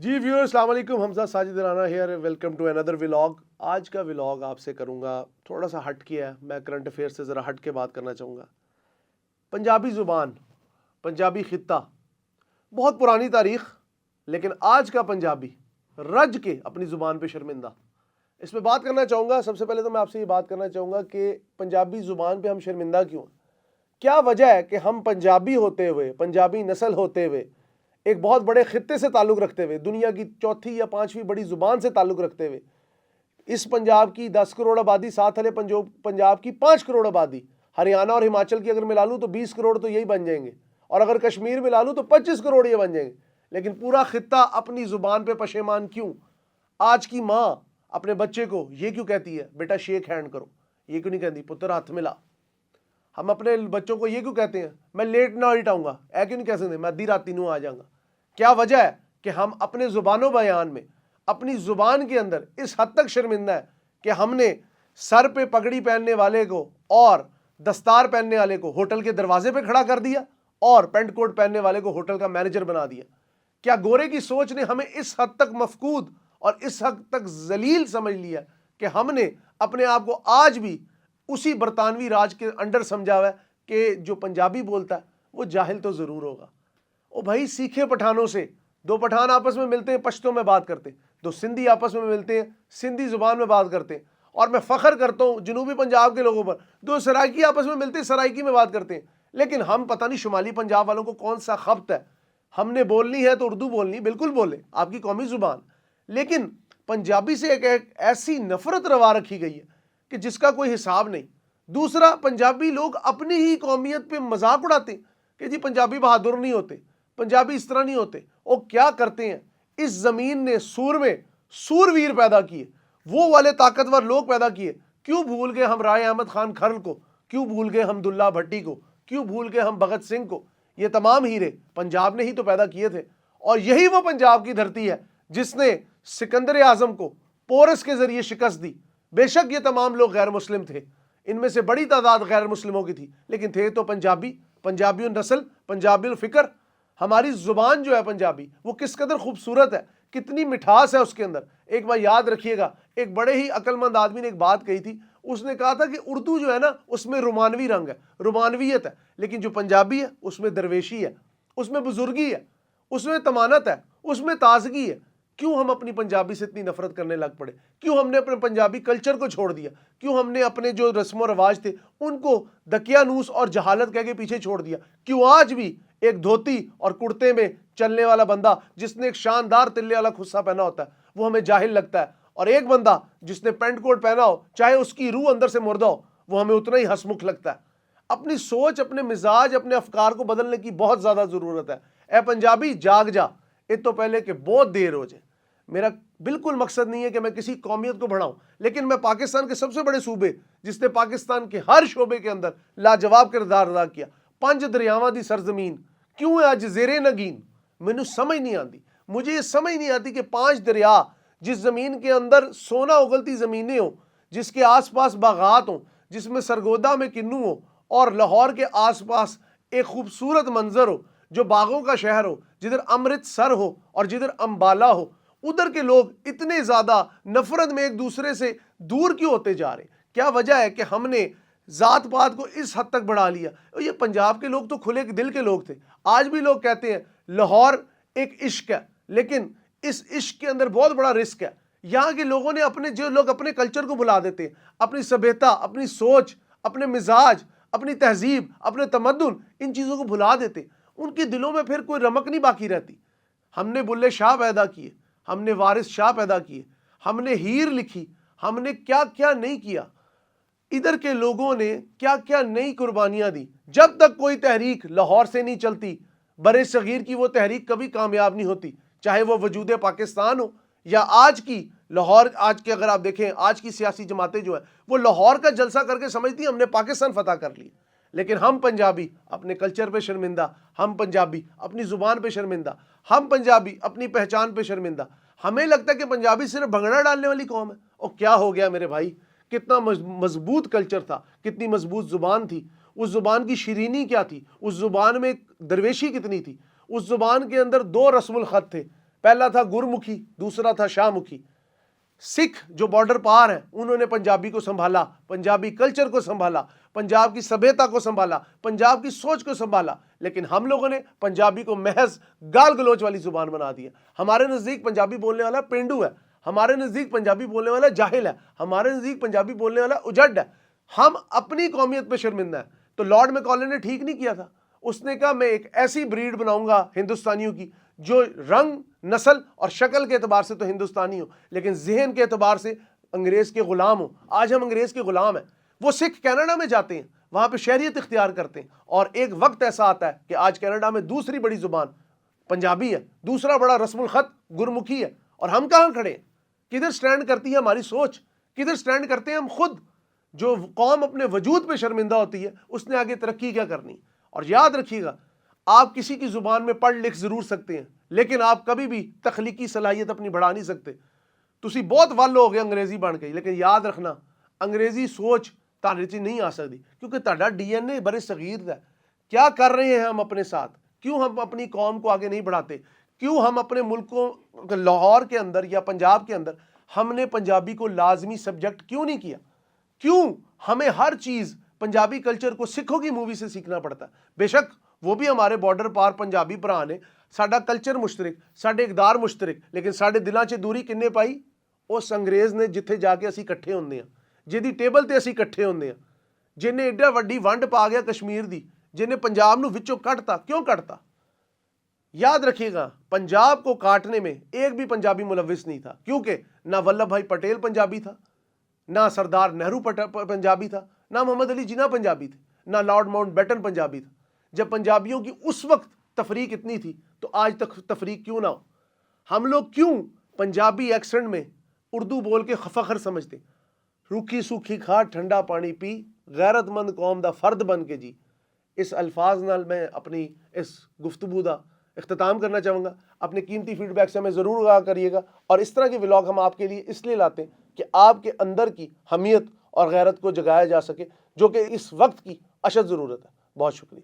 جی viewer السلام علیکم، Hamza Sajid Rana here, welcome to اندر ولاگ۔ آج کا ولاگ آپ سے کروں گا تھوڑا سا ہٹ کے ہے، میں کرنٹ افیئر سے ذرا ہٹ کے بات کرنا چاہوں گا۔ پنجابی زبان، پنجابی خطہ، بہت پرانی تاریخ، لیکن آج کا پنجابی رج کے اپنی زبان پہ شرمندہ۔ اس پہ بات کرنا چاہوں گا۔ سب سے پہلے تو میں آپ سے یہ بات کرنا چاہوں گا کہ پنجابی زبان پہ ہم شرمندہ کیوں ہیں؟ کیا وجہ ہے کہ ہم پنجابی ہوتے ہوئے، پنجابی نسل ہوتے ہوئے، ایک بہت بڑے خطے سے تعلق رکھتے ہوئے، دنیا کی چوتھی یا پانچویں بڑی زبان سے تعلق رکھتے ہوئے، اس پنجاب کی 10 کروڑ آبادی، ساتھ والے پنجاب کی 5 کروڑ آبادی، ہریانہ اور ہماچل کی اگر ملا لوں تو 20 کروڑ تو یہی بن جائیں گے، اور اگر کشمیر ملا لوں تو 25 کروڑ یہ بن جائیں گے۔ لیکن پورا خطہ اپنی زبان پہ پشیمان کیوں؟ آج کی ماں اپنے بچے کو یہ کیوں کہتی ہے بیٹا شیک ہینڈ کرو؟ یہ کیوں نہیں کہتی پتر ہاتھ ملا؟ ہم اپنے بچوں کو یہ کیوں کہتے ہیں میں لیٹ نائٹ آؤں گا؟ اے کیوں نہیں کہہ سکتے میں ادھی راتی نوں آ جاؤں گا؟ کیا وجہ ہے کہ ہم اپنے زبان و بیان میں، اپنی زبان کے اندر اس حد تک شرمندہ ہے کہ ہم نے سر پہ پگڑی پہننے والے کو اور دستار پہننے والے کو ہوٹل کے دروازے پہ کھڑا کر دیا، اور پینٹ کوٹ پہننے والے کو ہوٹل کا مینیجر بنا دیا۔ کیا گورے کی سوچ نے ہمیں اس حد تک مفقود اور اس حد تک ذلیل سمجھ لیا کہ ہم نے اپنے آپ کو آج بھی اسی برطانوی راج کے انڈر سمجھا ہوا ہے کہ جو پنجابی بولتا ہے وہ جاہل تو ضرور ہوگا؟ او بھائی، سیکھے پٹھانوں سے، دو پٹھان آپس میں ملتے ہیں پشتوں میں بات کرتے ہیں، دو سندھی آپس میں ملتے ہیں سندھی زبان میں بات کرتے ہیں، اور میں فخر کرتا ہوں جنوبی پنجاب کے لوگوں پر، دو سرائکی آپس میں ملتے ہیں سرائکی میں بات کرتے ہیں۔ لیکن ہم پتہ نہیں شمالی پنجاب والوں کو کون سا خبط ہے، ہم نے بولنی ہے تو اردو بولنی، بالکل بولے، آپ کی قومی زبان، لیکن پنجابی سے ایک ایسی نفرت روا رکھی گئی ہے کہ جس کا کوئی حساب نہیں۔ دوسرا، پنجابی لوگ اپنی ہی قومیت پہ مذاق اڑاتے ہیں کہ جی پنجابی بہادر نہیں ہوتے، پنجابی اس طرح نہیں ہوتے۔ وہ کیا کرتے ہیں؟ اس زمین نے سور میں سورویر پیدا کیے، وہ والے طاقتور لوگ پیدا کیے۔ کیوں بھول گئے ہم رائے احمد خان کھرل کو؟ کیوں بھول گئے ہم دلہ بھٹی کو؟ کیوں بھول گئے ہم بھگت سنگھ کو؟ یہ تمام ہیرے پنجاب نے ہی تو پیدا کیے تھے، اور یہی وہ پنجاب کی دھرتی ہے جس نے سکندر اعظم کو پورس کے ذریعے شکست دی۔ بے شک یہ تمام لوگ غیر مسلم تھے، ان میں سے بڑی تعداد غیر مسلموں کی تھی، لیکن تھے تو پنجابی، پنجابی النسل، پنجابی الفکر۔ ہماری زبان جو ہے پنجابی، وہ کس قدر خوبصورت ہے، کتنی مٹھاس ہے اس کے اندر۔ ایک بار یاد رکھیے گا، ایک بڑے ہی عقل مند آدمی نے ایک بات کہی تھی، اس نے کہا تھا کہ اردو جو ہے نا اس میں رومانوی رنگ ہے، رومانویت ہے، لیکن جو پنجابی ہے اس میں درویشی ہے، اس میں بزرگی ہے، اس میں طمانت ہے، اس میں تازگی ہے۔ کیوں ہم اپنی پنجابی سے اتنی نفرت کرنے لگ پڑے؟ کیوں ہم نے اپنے پنجابی کلچر کو چھوڑ دیا؟ کیوں ہم نے اپنے جو رسم و رواج تھے ان کو دقیانوس اور جہالت کہہ کے پیچھے چھوڑ دیا؟ کیوں آج بھی ایک دھوتی اور کرتے میں چلنے والا بندہ جس نے ایک شاندار تلے والا خصہ پہنا ہوتا ہے وہ ہمیں جاہل لگتا ہے، اور ایک بندہ جس نے پینٹ کوٹ پہنا ہو چاہے اس کی روح اندر سے مردہ ہو وہ ہمیں اتنا ہی ہسمکھ لگتا ہے؟ اپنی سوچ، اپنے مزاج، اپنے افکار کو بدلنے کی بہت زیادہ ضرورت ہے۔ اے پنجابی جاگ جا، اس تو پہلے کہ بہت دیر ہو جائے۔ میرا بالکل مقصد نہیں ہے کہ میں کسی قومیت کو بڑھاؤں، لیکن میں پاکستان کے سب سے بڑے صوبے جس نے پاکستان کے ہر شعبے کے اندر لاجواب کردار ادا کیا، 5 دریاواں دی سرزمین کیوں ہے اج زیر نگین؟ مینوں سمجھ نہیں آتی، مجھے یہ سمجھ نہیں آتی کہ 5 دریا جس زمین کے اندر سونا اگلتی زمینیں ہوں، جس کے آس پاس باغات ہوں، جس میں سرگودا میں کنو ہو، اور لاہور کے آس پاس ایک خوبصورت منظر ہو جو باغوں کا شہر ہو، جدھر امرتسر ہو اور جدھر امبالہ ہو، ادھر کے لوگ اتنے زیادہ نفرت میں ایک دوسرے سے دور کیوں ہوتے جا رہے ہیں؟ کیا وجہ ہے کہ ہم نے ذات پات کو اس حد تک بڑھا لیا؟ یہ پنجاب کے لوگ تو کھلے دل کے لوگ تھے۔ آج بھی لوگ کہتے ہیں لاہور ایک عشق ہے، لیکن اس عشق کے اندر بہت بڑا رسک ہے۔ یہاں کے لوگوں نے جو لوگ اپنے کلچر کو بھلا دیتے ہیں، اپنی سبھیتا، اپنی سوچ، اپنے مزاج، اپنی تہذیب، اپنے تمدن، ان چیزوں کو بھلا دیتے، ان کے دلوں میں پھر کوئی رمق نہیں باقی رہتی۔ ہم نے بلے شاہ پیدا کیے، ہم نے وارث شاہ پیدا کیے، ہم نے ہیر لکھی، ہم نے کیا کیا نہیں کیا۔ ادھر کے لوگوں نے کیا کیا نئی قربانیاں دی۔ جب تک کوئی تحریک لاہور سے نہیں چلتی، برے صغیر کی وہ تحریک کبھی کامیاب نہیں ہوتی، چاہے وہ وجود پاکستان ہو یا آج کی لاہور۔ آج کے اگر آپ دیکھیں آج کی سیاسی جماعتیں جو ہے وہ لاہور کا جلسہ کر کے سمجھتی ہیں ہم نے پاکستان فتح کر لی، لیکن ہم پنجابی اپنے کلچر پہ شرمندہ، ہم پنجابی اپنی زبان پہ شرمندہ، ہم پنجابی اپنی پہچان پہ شرمندہ۔ ہمیں لگتا ہے کہ پنجابی صرف بھنگڑا ڈالنے والی قوم ہے۔ اور کیا ہو گیا میرے بھائی؟ کتنا مضبوط کلچر تھا، کتنی مضبوط زبان تھی، اس زبان کی شیرینی کیا تھی، اس زبان میں درویشی کتنی تھی، اس زبان کے اندر 2 رسم الخط تھے، پہلا تھا گرمکھی، دوسرا تھا شاہ مکھی۔ سکھ جو بارڈر پار ہیں انہوں نے پنجابی کو سنبھالا، پنجابی کلچر کو سنبھالا، پنجاب کی سبھیتا کو سنبھالا، پنجاب کی سوچ کو سنبھالا، لیکن ہم لوگوں نے پنجابی کو محض گال گلوچ والی زبان بنا دیا۔ ہمارے نزدیک پنجابی بولنے والا پینڈو ہے، ہمارے نزدیک پنجابی بولنے والا جاہل ہے، ہمارے نزدیک پنجابی بولنے والا اجڑ ہے، ہم اپنی قومیت پہ شرمندہ ہیں۔ تو لارڈ میکالے نے ٹھیک نہیں کیا تھا، اس نے کہا میں ایک ایسی بریڈ بناؤں گا ہندوستانیوں کی جو رنگ، نسل اور شکل کے اعتبار سے تو ہندوستانی ہو لیکن ذہن کے اعتبار سے انگریز کے غلام ہو۔ آج ہم انگریز کے غلام ہیں۔ وہ سکھ کینیڈا میں جاتے ہیں، وہاں پہ شہریت اختیار کرتے ہیں، اور ایک وقت ایسا آتا ہے کہ آج کینیڈا میں دوسری بڑی زبان پنجابی ہے، دوسرا بڑا رسم الخط گرمکھی ہے، اور ہم کہاں کھڑے ہیں؟ کدھر سٹینڈ کرتی ہے ہماری سوچ؟ کدھر سٹینڈ کرتے ہیں ہم خود؟ جو قوم اپنے وجود پہ شرمندہ ہوتی ہے اس نے آگے ترقی کیا کرنی؟ اور یاد رکھیے گا، آپ کسی کی زبان میں پڑھ لکھ ضرور سکتے ہیں لیکن آپ کبھی بھی تخلیقی صلاحیت اپنی بڑھا نہیں سکتے۔ تسی بہت ول ہو گئے انگریزی بن گئی، لیکن یاد رکھنا انگریزی سوچ تہاڈے چ نہیں آ سکتی، کیونکہ تہاڈا ڈی این اے بڑے صغیر ہے۔ کیا کر رہے ہیں ہم اپنے ساتھ؟ کیوں ہم اپنی قوم کو آگے نہیں بڑھاتے؟ کیوں ہم اپنے ملکوں لاہور کے اندر یا پنجاب کے اندر ہم نے پنجابی کو لازمی سبجیکٹ کیوں نہیں کیا؟ کیوں ہمیں ہر چیز پنجابی کلچر کو سکھوں کی مووی سے سیکھنا پڑتا ہے؟ بے شک وہ بھی ہمارے بارڈر پار پنجابی بھرا نے، ساڈا کلچر مشترک، ساڈے اقدار مشترک، لیکن ساڈے دلاں 'چ دوری کنے پائی؟ اس انگریز نے جتھے جا کے اسی کٹھے ہوندے ہیں، جہدی ٹیبل تے اسی کٹھے ہوندے ہیں، جنہیں ایڈا وڈی ونڈ پا گیا کشمیر دی، جنہیں پنجاب نو وچوں کٹتا، کیوں کٹتا؟ یاد رکھیے گا، پنجاب کو کاٹنے میں ایک بھی پنجابی ملوث نہیں تھا، کیونکہ نہ ولبھ بھائی پٹیل پنجابی تھا، نہ سردار نہرو پنجابی تھا، نہ محمد علی جناح پنجابی تھے، نہ لارڈ ماؤنٹ بیٹن پنجابی تھا۔ جب پنجابیوں کی اس وقت تفریق اتنی تھی تو آج تک تفریق کیوں نہ ہو؟ ہم لوگ کیوں پنجابی ایکسنٹ میں اردو بول کے فخر سمجھتے؟ روکھی سوکھی کھا ٹھنڈا پانی پی، غیرت مند قوم دا فرد بن کے جی۔ اس الفاظ نال میں اپنی اس گفتگو دا اختتام کرنا چاہوں گا۔ اپنے قیمتی فیڈ بیک سے ہمیں ضرور آگاہ کریے گا، اور اس طرح کے ولاگ ہم آپ کے لیے اس لیے لاتے ہیں کہ آپ کے اندر کی حمیت اور غیرت کو جگایا جا سکے، جو کہ اس وقت کی اشد ضرورت ہے۔ بہت شکریہ۔